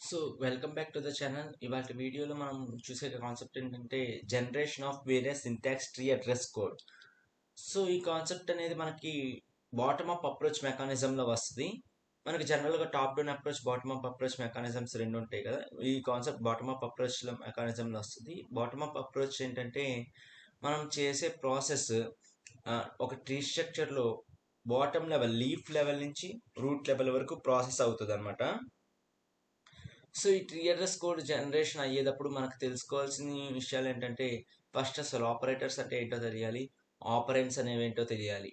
So welcome back to the channel. ఇవాళ వీడియోలో మనం చూసే కాన్సెప్ట్ ఏంటంటే generation of various syntax three address code. So ఈ కాన్సెప్ట్ అనేది మనకి బాటమ్ అప్ అప్రోచ్ మెకానిజంలో వస్తుంది. మనకి జనరల్గా top down approach, bottom up approach mechanisms రెండు ఉంటాయి కదా. ఈ కాన్సెప్ట్ బాటమ్ అప్ అప్రోచ్ మెకానిజంలో వస్తుంది. బాటమ్ అప్ అప్రోచ్ ఏంటంటే మనం చేసే ప్రాసెస్ ఒక ట్రీ స్ట్రక్చర్లో బాటమ్ లెవెల్, లీఫ్ లెవెల్ నుంచి రూట్ లెవెల్ వరకు ప్రాసెస్ అవుతుంది అనమాట. సో ఈ టీఆర్ఎస్ కోడ్ జనరేషన్ అయ్యేటప్పుడు మనకు తెలుసుకోవాల్సిన విషయాలు ఏంటంటే ఫస్ట్ అసలు ఆపరేటర్స్ అంటే ఏంటో తెలియాలి, ఆపరెంట్స్ అనేవి ఏంటో తెలియాలి.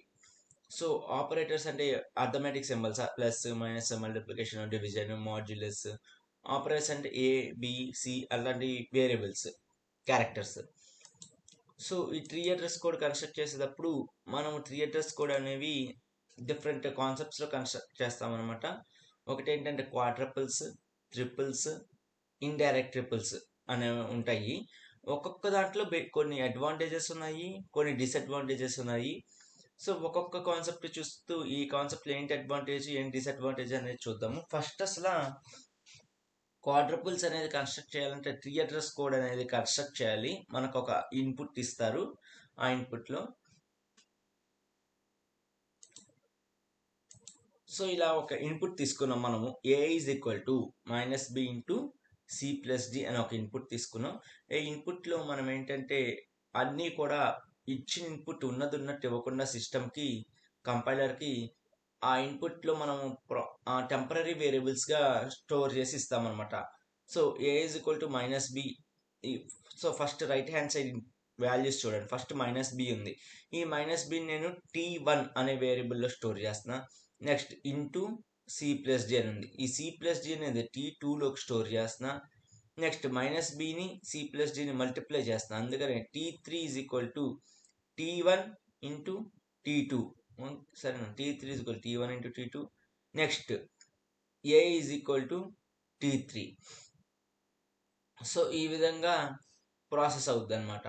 సో ఆపరేటర్స్ అంటే arithmetic symbols, plus minus, multiplication, division, modulus. Operators అంటే ఏ, బి, సి అలాంటి వేరియబుల్స్, క్యారెక్టర్స్. సో ఈ ట్రీ అడ్రస్ కోడ్ కన్స్ట్రక్ట్ చేసేటప్పుడు మనం ట్రీ అడ్రస్ కోడ్ అనేవి డిఫరెంట్ కాన్సెప్ట్స్లో కన్స్ట్రక్ట్ చేస్తామన్నమాట. ఒకటి ఏంటంటే క్వాడ్రపుల్స్, ట్రిపుల్స్, ఇండైరెక్ట్ ట్రిపుల్స్ అనేవి ఉంటాయి. ఒక్కొక్క దాంట్లో కొన్ని అడ్వాంటేజెస్ ఉన్నాయి, కొన్ని డిసడ్వాంటేజెస్ ఉన్నాయి. సో ఒక్కొక్క కాన్సెప్ట్ చూస్తూ ఈ కాన్సెప్ట్లో ఏంటి అడ్వాంటేజ్, ఏంటి డిసడ్వాంటేజ్ అనేది చూద్దాము. ఫస్ట్ అసలు క్వాడ్రపుల్స్ అనేది కన్స్ట్రక్ట్ చేయాలంటే ట్రీ అడ్రస్ కోడ్ అనేది కన్స్ట్రక్ట్ చేయాలి. మనకు ఒక ఇన్పుట్ ఇస్తారు. ఆ ఇన్పుట్లో సో ఇలా ఒక ఇన్పుట్ తీసుకున్నాం మనము. A is equal to minus B into C plus D అని ఒక ఇన్పుట్ తీసుకున్నాం. ఈ ఇన్పుట్లో మనం ఏంటంటే అన్నీ కూడా ఇచ్చిన ఇన్పుట్ ఉన్నట్టు ఇవ్వకుండా సిస్టమ్కి, కంపైలర్కి ఆ ఇన్పుట్లో మనము టెంపరీ వేరియబుల్స్గా స్టోర్ చేసి ఇస్తామన్నమాట. So A is equal to minus B. So first right hand side values చూడండి. ఫస్ట్ మైనస్ బి ఉంది. ఈ మైనస్ బి నేను T1 అనే వేరియబుల్లో స్టోర్ చేస్తున్నా. Next into C plus D అని ఉంది. ఈ సి ప్లస్ డి అనేది T2లోకి స్టోర్ చేస్తున్నా. నెక్స్ట్ మైనస్ బిని సి ప్లస్ డిని మల్టిప్లై చేస్తున్నా. అందుకని T3 is equal to T1 into T2. సరేనా, T3 is equal T1 into T2. Next A is equal to T3. So ఈ విధంగా ప్రాసెస్ అవుద్ది అనమాట.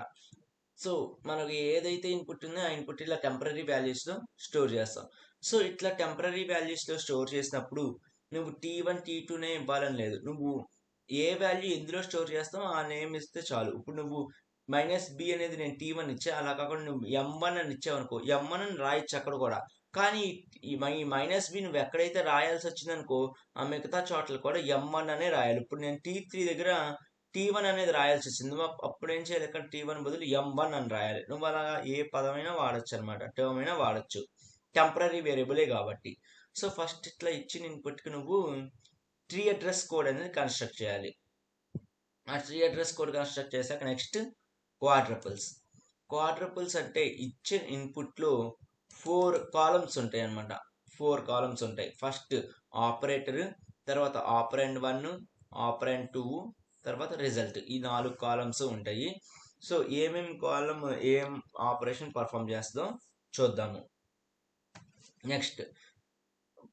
సో మనకి ఏదైతే ఇన్పుట్ ఉందో ఆ ఇన్పుట్ ఇలా టెంపరీ వాల్యూస్లో స్టోర్ చేస్తాం. సో ఇట్లా టెంపరీ వాల్యూస్లో స్టోర్ చేసినప్పుడు నువ్వు T1 T2నే ఇవ్వాలని లేదు. నువ్వు ఏ వాల్యూ ఎందులో స్టోర్ చేస్తావో ఆ నేమ్ ఇస్తే చాలు. ఇప్పుడు నువ్వు మైనస్ బి అనేది నేను T1 ఇచ్చా, అలా కాకుండా నువ్వు M1 అని ఇచ్చావు అనుకో, M1 అని రాయొచ్చు అక్కడ కూడా. కానీ ఈ మైనస్ బి నువ్వు ఎక్కడైతే రాయాల్సి వచ్చిందనుకో ఆ మిగతా చోట్ల కూడా M1 అనే రాయాలి. ఇప్పుడు నేను T3 దగ్గర T1 అనేది రాయాల్సి వచ్చింది. నువ్వు అప్పుడు ఏం చేయాలి, ఇక్కడ T1 బదులు M1 అని రాయాలి. నువ్వు అలా ఏ పదమైనా వాడచ్చు అనమాట, టర్మ్ అయినా వాడచ్చు, టెంపరీ వేరియబులే కాబట్టి. సో ఫస్ట్ ఇట్లా ఇచ్చిన ఇన్పుట్కి నువ్వు ట్రీ అడ్రస్ కోడ్ అనేది కన్స్ట్రక్ట్ చేయాలి. ఆ ట్రీ అడ్రస్ కోడ్ కన్స్ట్రక్ట్ చేశాక నెక్స్ట్ క్వాడ్రపుల్స్. క్వాడ్రపుల్స్ అంటే ఇచ్చిన ఇన్పుట్లో 4 కాలమ్స్ ఉంటాయి అనమాట. 4 కాలమ్స్ ఉంటాయి. ఫస్ట్ ఆపరేటర్, తర్వాత ఆపరెండ్ 1, ఆపరెండ్ 2, తర్వాత రిజల్ట్. ఈ 4 కాలమ్స్ ఉంటాయి. సో ఏమేమి కాలమ్ ఏం ఆపరేషన్ పర్ఫామ్ చేస్తుందో చూద్దాము. నెక్స్ట్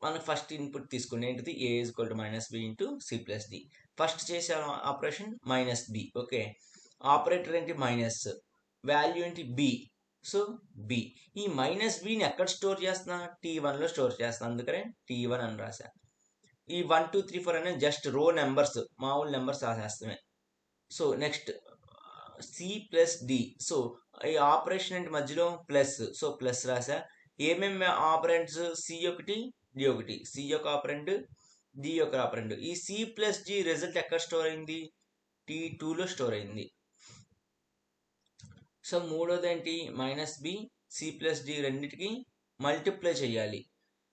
మనకు ఫస్ట్ ఇన్పుట్ తీసుకుని ఏంటిది, A is equal to minus B into C plus D. First చేసే operation minus B. Okay, operator ఏంటి మైనస్, వాల్యూ ఏంటి బి. So B. ఈ మైనస్ బిని ఎక్కడ స్టోర్ చేస్తున్నా, T1లో స్టోర్ చేస్తున్నా. అందుకనే T1 అని రాసా. ఈ 1 2 3 4 అనేది జస్ట్ రో నెంబర్స్, మామూలు నెంబర్స్ రాసేస్తామే. So next C plus D. So ఈ ఆపరేషన్ ఏంటి మధ్యలో ప్లస్, సో ప్లస్ రాసా. ఏమేమి ఆపరెంట్స్, సి ఒకటి, డి ఒకటి. సి యొక్క ఆపరెంట్, డి యొక్క ఆపరెంట్. ఈ సి ప్లస్ డి రిజల్ట్ ఎక్కడ స్టోర్ అయింది, T2లో స్టోర్ అయింది. సో మూడోది ఏంటి, minus B, C plus D రెండింటికి మల్టిప్లై చేయాలి.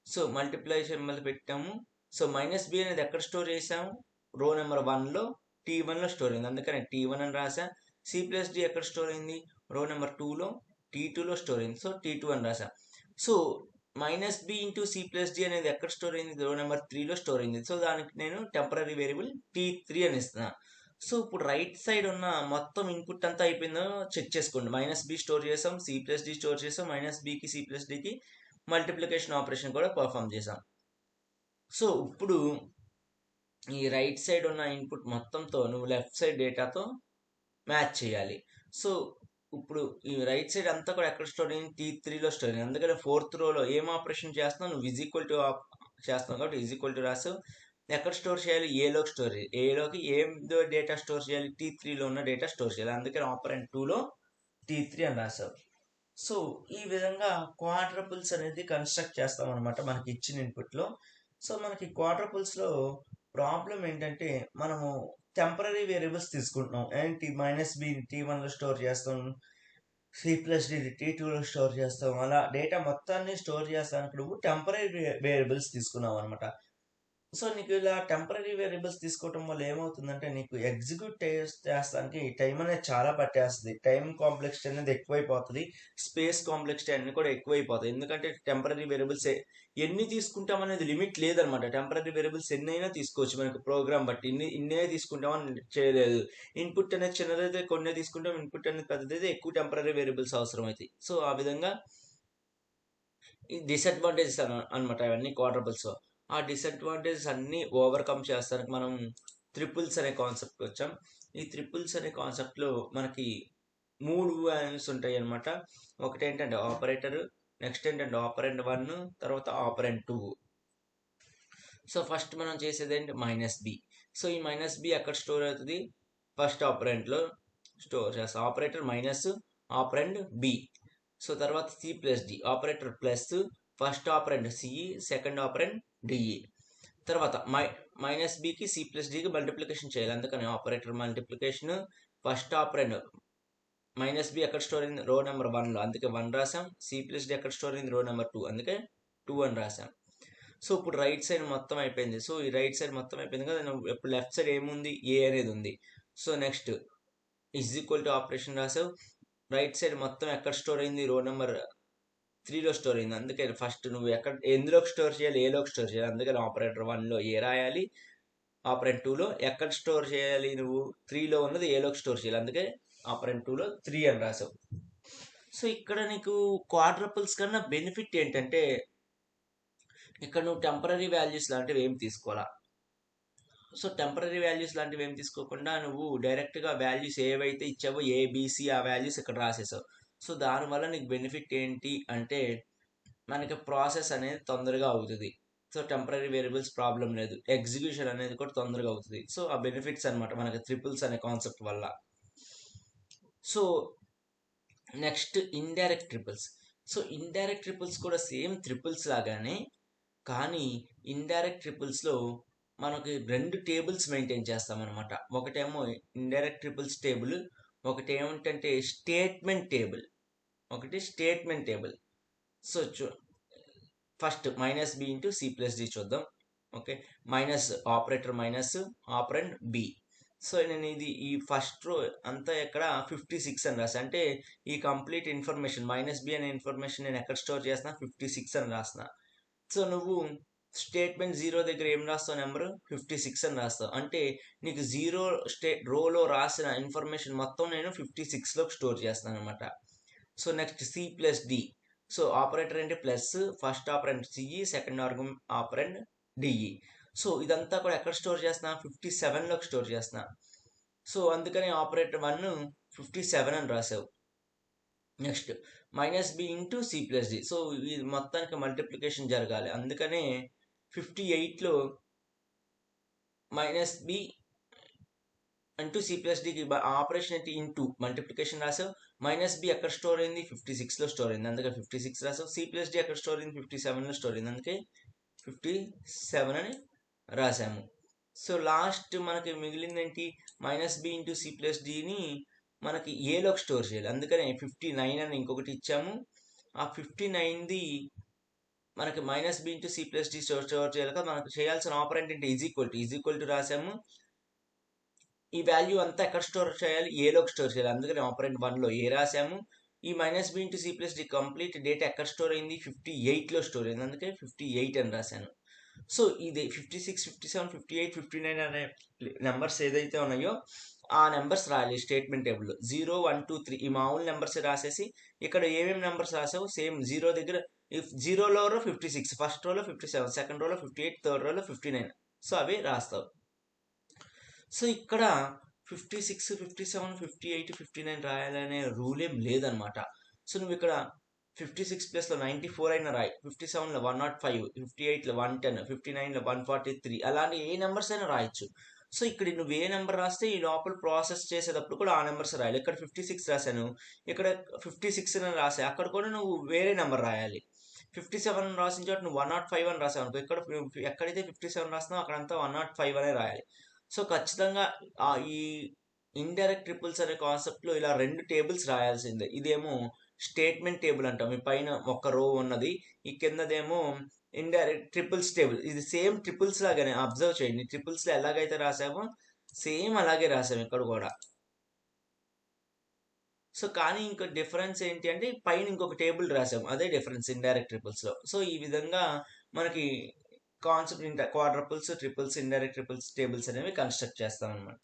సో మల్టిప్లై సింబల్ పెట్టాము. సో మైనస్ బి అనేది ఎక్కడ స్టోర్ చేసాము, రో నెంబర్ 1లో T1లో స్టోర్ అయింది. అందుకని T1 అని రాసా. సి ప్లస్ డి ఎక్కడ స్టోర్ అయింది, రో నెంబర్ 2లో T2లో స్టోర్ అయింది. సో T2 అని రాసా. So minus B into C plus D అనేది ఎక్కడ స్టోర్ అయింది, రో నెంబర్ 3లో స్టోర్ అయింది. సో దానికి నేను టెంపరీ వేరియబుల్ T3 అని ఇస్తున్నా. సో ఇప్పుడు రైట్ సైడ్ ఉన్న మొత్తం ఇన్పుట్ అంతా అయిపోయిందో చెక్ చేసుకోండి. మైనస్ బి స్టోర్ చేసాం, సి ప్లస్ డి స్టోర్ చేసాం, మైనస్ బికి సి ప్లస్ డికి మల్టిప్లికేషన్ ఆపరేషన్ కూడా పర్ఫామ్ చేసాం. సో ఇప్పుడు ఈ రైట్ సైడ్ ఉన్న ఇన్పుట్ మొత్తంతో నువ్వు లెఫ్ట్ సైడ్ డేటాతో మ్యాచ్ చేయాలి. సో ఇప్పుడు ఈ రైట్ సైడ్ అంతా కూడా ఎక్కడ స్టోర్ అయింది, T3లో స్టోర్ అయింది. అందుకని 4th రోలో ఏం ఆపరేషన్ చేస్తున్నావు, నువ్వు ఈజ్ ఈక్వల్ టు చేస్తున్నావు కాబట్టి ఈజ్ ఈక్వల్ టు రాసావు. ఎక్కడ స్టోర్ చేయాలి? ఏలోకి స్టోర్ చేయాలి. ఏలోకి ఏం డేటా స్టోర్ చేయాలి? T3లో ఉన్న డేటా స్టోర్ చేయాలి. అందుకని ఆపరెంట్ 2లో T3 అని రాసావు. సో ఈ విధంగా క్వాడ్రపుల్స్ అనేది కన్స్ట్రక్ట్ చేస్తాం అనమాట మనకి ఇచ్చిన ఇన్పుట్లో. సో మనకి క్వాడ్రపుల్స్లో ప్రాబ్లం ఏంటంటే మనము టెంపరీ వేరియబుల్స్ తీసుకుంటున్నాం. ఏంటి -b T1లో స్టోర్ చేస్తాం, C+d T2లో స్టోర్ చేస్తాం. అలా డేటా మొత్తాన్ని స్టోర్ చేస్తానికి నువ్వు టెంపరీ వేరియబుల్స్ తీసుకున్నావు అనమాట. సో నీకు ఇలా టెంపరీ వేరియబుల్స్ తీసుకోవటం వల్ల ఏమవుతుందంటే నీకు ఎగ్జిక్యూట్ చేస్తానికి టైం అనేది చాలా పట్టేస్తుంది. టైం కాంప్లెక్సిటీ అనేది ఎక్కువైపోతుంది. స్పేస్ కాంప్లెక్సిటీ అన్ని కూడా ఎక్కువైపోతాయి. ఎందుకంటే టెంపరీ వేరియబుల్స్ ఎన్ని తీసుకుంటాం అనేది లిమిట్ లేదనమాట. టెంపరీ వేరియబుల్స్ ఎన్నైనా తీసుకోవచ్చు మనకు ప్రోగ్రామ్ బట్టి. ఇన్నే తీసుకుంటామని చేయలేదు. ఇన్పుట్ అనేది చిన్నదైతే కొన్నే తీసుకుంటాం, ఇన్పుట్ అనేది పెద్దదైతే ఎక్కువ టెంపరీ వేరియబుల్స్ అవసరం అవుతాయి. సో ఆ విధంగా ఈ డిసడ్వాంటేజెస్ అనమాట అవన్నీ క్వాడ్రబుల్స్. ఆ డిసడ్వాంటేజెస్ అన్నీ ఓవర్కమ్ చేస్తానికి మనం ట్రిపుల్స్ అనే కాన్సెప్ట్ వచ్చాం. ఈ ట్రిపుల్స్ అనే కాన్సెప్ట్లో మనకి 3 వాల్యూస్ ఉంటాయి అనమాట. ఒకటి ఏంటంటే ఆపరేటర్, నెక్స్ట్ ఏంటంటే ఆపరెంట్ 1, తర్వాత ఆపరెంట్ 2. సో ఫస్ట్ మనం చేసేది ఏంటి? -b. సో ఈ -b ఎక్కడ స్టోర్ అవుతుంది? ఫస్ట్ ఆపరెంట్లో స్టోర్ చేస్తాం. Operator minus operant b. So తర్వాత C+d operator plus first operand C, second operand DE. తర్వాత -bకి C+dకి మల్టిప్లికేషన్ చేయాలి. అందుకని operator multiplication first operant -b ఎక్కడ స్టోర్ అయింది? రో నెంబర్ 1లో, అందుకే 1 రాసాం. C+d ఎక్కడ స్టోర్ అయింది? రో నెంబర్ 2, అందుకే 2 అని రాసాం. సో ఇప్పుడు రైట్ సైడ్ మొత్తం అయిపోయింది. సో ఈ రైట్ సైడ్ మొత్తం అయిపోయింది కదా. ఇప్పుడు లెఫ్ట్ సైడ్ ఏముంది? ఏ అనేది ఉంది. సో నెక్స్ట్ = ఆపరేషన్ రాసావు. రైట్ సైడ్ మొత్తం ఎక్కడ స్టోర్ అయింది? రో నెంబర్ 3లో స్టోర్ అయింది. అందుకే ఫస్ట్ నువ్వు ఎందులోకి స్టోర్ చేయాలి? ఏలోకి స్టోర్ చేయాలి. అందుకని ఆపరేటర్ 1లో ఏ రాయాలి, ఆపరెంట్ 2లో ఎక్కడ స్టోర్ చేయాలి? నువ్వు 3లో ఉన్నది ఏలోకి స్టోర్ చేయాలి. అందుకే ఆపరెంట్ 2లో 3 అని రాసావు. సో ఇక్కడ నీకు క్వాడ్రపుల్స్ కన్నా బెనిఫిట్ ఏంటంటే ఇక్కడ నువ్వు టెంపరీ వాల్యూస్ లాంటివి ఏం తీసుకోవాలా. సో టెంపరీ వాల్యూస్ లాంటివి ఏం తీసుకోకుండా నువ్వు డైరెక్ట్గా వాల్యూస్ ఏవైతే ఇచ్చావో ఏబిసి ఆ వాల్యూస్ ఇక్కడ రాసేసావు. సో దానివల్ల నీకు బెనిఫిట్ ఏంటి అంటే మనకి ప్రాసెస్ అనేది తొందరగా అవుతుంది. సో టెంపరీ వేరియబుల్స్ ప్రాబ్లం లేదు. ఎగ్జిక్యూషన్ అనేది కూడా తొందరగా అవుతుంది. సో ఆ బెనిఫిట్స్ అనమాట మనకి ట్రిపుల్స్ అనే కాన్సెప్ట్ వల్ల. So next indirect triples. So indirect triples కూడా సేమ్ ట్రిపుల్స్ లాగానే, కానీ ఇండైరెక్ట్ ట్రిపుల్స్లో మనకి 2 టేబుల్స్ మెయింటైన్ చేస్తామన్నమాట. ఒకటేమో ఇండైరెక్ట్ ట్రిపుల్స్ టేబుల్, ఒకటి ఏమిటంటే statement table. So first -b into C+d చూద్దాం. Okay, minus operator minus operant b. So నేను ఈ ఫస్ట్ రో అంతా ఇక్కడ 56 అని రాసా. అంటే ఈ కంప్లీట్ ఇన్ఫర్మేషన్ -b అనే ఇన్ఫర్మేషన్ నేను ఎక్కడ స్టోర్ చేస్తున్నా? 56 అని రాస్తున్నా. సో నువ్వు స్టేట్మెంట్ 0 దగ్గర ఏం రాస్తావు? నెంబర్ 56 అని రాస్తావు. అంటే నీకు 0 రోలో రాసిన ఇన్ఫర్మేషన్ మొత్తం నేను 56లోకి స్టోర్ చేస్తాను అనమాట. So next C+d. So operator అంటే plus, first operand C, second operand D. సో ఇదంతా కూడా ఎక్కడ స్టోర్ చేస్తున్నా? 57లోకి స్టోర్ చేస్తున్నా. సో అందుకని ఆపరేటర్ 1 57 అని రాసావు. Next -b into C+d. So ఇది మొత్తానికి మల్టిప్లికేషన్ జరగాలి. అందుకనే 58లో -b ఇంటూ C+dకి ఆపరేషన్ ఏంటి? ఇంటూ మల్టిప్లికేషన్ రాసావు. -b ఎక్కడ స్టోర్ అయింది? 56లో స్టోర్ అయింది, అందుకే 56 రాసావు. C+d ఎక్కడ స్టోర్ అయింది? 57లో స్టోర్ అయింది, అందుకే 57 అని రాసాము. సో లాస్ట్ మనకి మిగిలింది ఏంటి? -b ఇంటూ C+dని మనకి ఏలోకి స్టోర్ చేయాలి. అందుకనే 59 అని ఇంకొకటి ఇచ్చాము. ఆ 59ది మనకి -b ఇంటూ C+d స్టోర్ చేయాలి కదా. మనకు చేయాల్సిన ఆపరెంట్ ఏంటి? ఈజ్ ఈక్వల్ టు రాసాము. ఈ వాల్యూ అంతా ఎక్కడ స్టోర్ చేయాలి? ఏలోకి స్టోర్ చేయాలి. అందుకని ఆపరెంట్ 1లో ఏ రాసాము. ఈ -b into C+d complete data ఎక్కడ స్టోర్ అయింది? 58లో స్టోర్ అయింది, అందుకే 58 అని రాశాను. సో ఇది 56, 57, 58, 59 అనే నెంబర్స్ ఏదైతే ఉన్నాయో ఆ నెంబర్స్ రాయాలి స్టేట్మెంట్ టేబుల్లో. 0, 1, 2, 3 ఈ మామూలు నెంబర్స్ రాసేసి ఇక్కడ ఏమేమి నెంబర్స్ రాసావు సేమ్ 0 దగ్గర 0లో 56, ఫస్ట్ రోలో 57, సెకండ్ రోలో 58, థర్డ్ రోలో 59. సో అవి రాస్తావు. సో ఇక్కడ 56, 57, 58, 59 రాయాలనే రూల్ ఏం లేదనమాట. సో నువ్వు ఇక్కడ 56 ప్లస్లో 94 అయినా రాయి, 57లో 105, 58లో 110, 59లో 143, అలాంటి ఏ నెంబర్స్ అయినా రాయొచ్చు. సో ఇక్కడ నువ్వు ఏ నెంబర్ రాస్తే ఈ లోపల ప్రాసెస్ చేసేటప్పుడు కూడా ఆ నెంబర్స్ రాయాలి. ఇక్కడ 56 రాశాను, ఇక్కడ 56 అని రాసా, అక్కడ కూడా నువ్వు వేరే నెంబర్ రాయాలి. 57 రాసిన చోట నువ్వు 105 అని రాసావు అనుకో, ఇక్కడ ఎక్కడైతే 57 రాస్తున్నావు అక్కడంతా 105 అనే రాయాలి. సో ఖచ్చితంగా ఈ ఇండైరెక్ట్ ట్రిపుల్స్ అనే కాన్సెప్ట్లో ఇలా 2 టేబుల్స్ రాయాల్సిందే. ఇదేమో స్టేట్మెంట్ టేబుల్ అంటాం, ఈ పైన ఒక రో ఉన్నది, ఈ కిందదేమో ఇండైరెక్ట్ ట్రిపుల్స్ టేబుల్. ఇది సేమ్ ట్రిపుల్స్ లాగానే, అబ్జర్వ్ చేయండి, ట్రిపుల్స్లో ఎలాగైతే రాసామో సేమ్ అలాగే రాసాము ఇక్కడ కూడా. సో కానీ ఇంకో డిఫరెన్స్ ఏంటి అంటే పైన ఇంకొక టేబుల్ రాసాము, అదే డిఫరెన్స్ ఇండైరెక్ట్ ట్రిపుల్స్లో. సో ఈ విధంగా మనకి concept quadruples, triples, indirect triples tables అనేవి కన్స్ట్రక్ట్ చేస్తాం అనమాట.